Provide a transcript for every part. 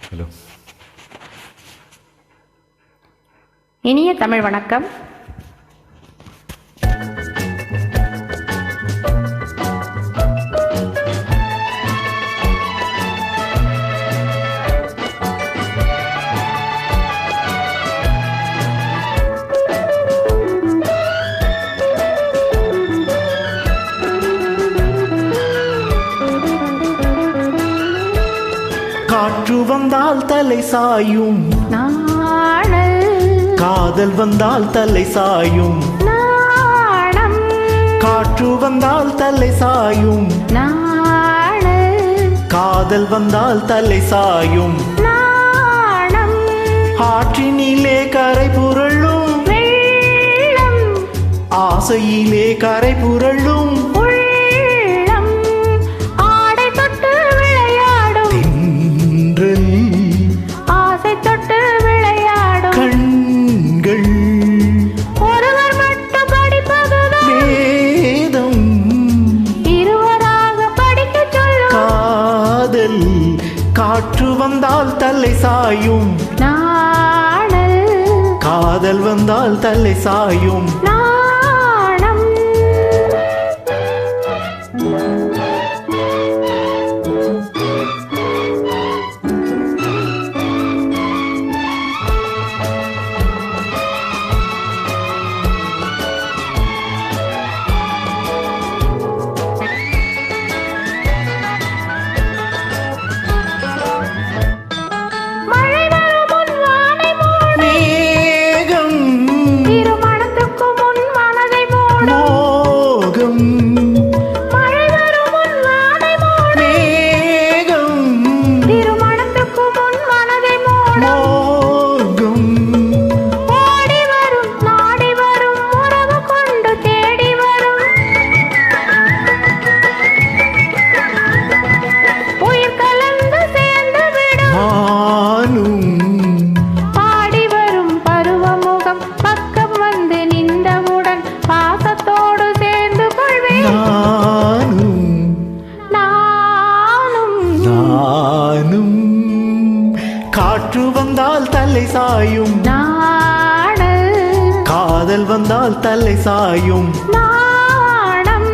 Hello. இனிய தமிழ் வணக்கம். காற்று வந்தால் தலை சாயும் நாணல், காதல் வந்தால் தலை சாயும் நாணம். காற்று வந்தால் தலை சாயும் நாணல், காதல் வந்தால் தலை சாயும் நாணம். ஆற்றினிலே கரை புரளும் வெள்ளம், ஆசையிலே கரை புரளும் உள்ளம். ஆடை தொட்டு விளையாடும் தென்றல் ஆசை தொட்டு விளையாடும் கண்கள் ஒருவர் மட்டும் படிப்பதுதான் வேதம் இருவராக படிக்க சொல்லும் காதல். காற்று வந்தால் தலை சாயும் நாணல், காதல் வந்தால் தலை சாயும் நாணம். மழை வரும் முன் வானை மூடு, மேகம் திருமணத்துக்கு முன் மனதை மூடு. மோகம் மழை வரும் முன் வானை மூடு, மேகம் திருமணத்துக்கு முன் மனதை மூடு. மோகம் ஓடி வரும் நாடி வரும் உறவு கொண்டு தேடி வரும் உயிர் கலந்து சேர்ந்து விடும் நானும் பாடி வரும் பருவமுகம் பக்கம் வந்து நின்றவுடன் பாசத்தோடு சேர்ந்து கொள்வேன் நானும் நானும். நானும். காற்று வந்தால் தலை சாயும் நாணல், காதல் வந்தால் தலை சாயும் நாணம்.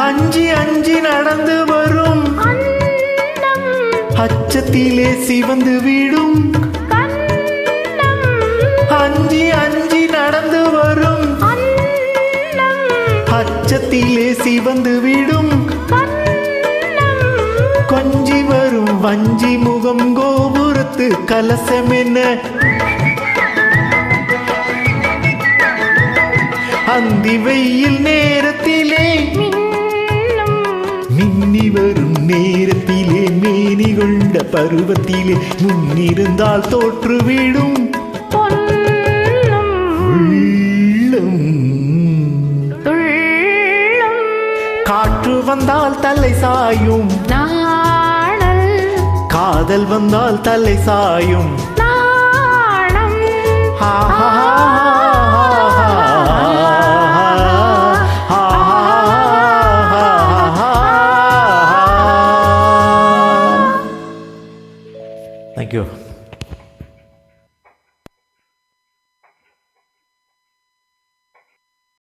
அஞ்சி அஞ்சி நடந்து வரும் அன்னம், அச்சத்திலே சிவந்து விடும் கன்னம், அஞ்சி அஞ்சி நடந்து வரும் அன்னம், அச்சத்திலே சிவந்து விடும் கன்னம். கொஞ்சி வரும் வஞ்சி முகம் கோபுரத்து கலசமென அந்தி வெயில் நேரத்திலே மின்னும் மின்னி வரும் நேரத்திலே மேனி கொண்ட பருவத்திலே முன்னிருந்தால் தோற்றுவிடும் பொன்னும் உள்ளம். துள்ளும் காற்று வந்தால் தலை சாயும் நாணல், காதல் வந்தால் தலை சாயும் நாணம். Thank you.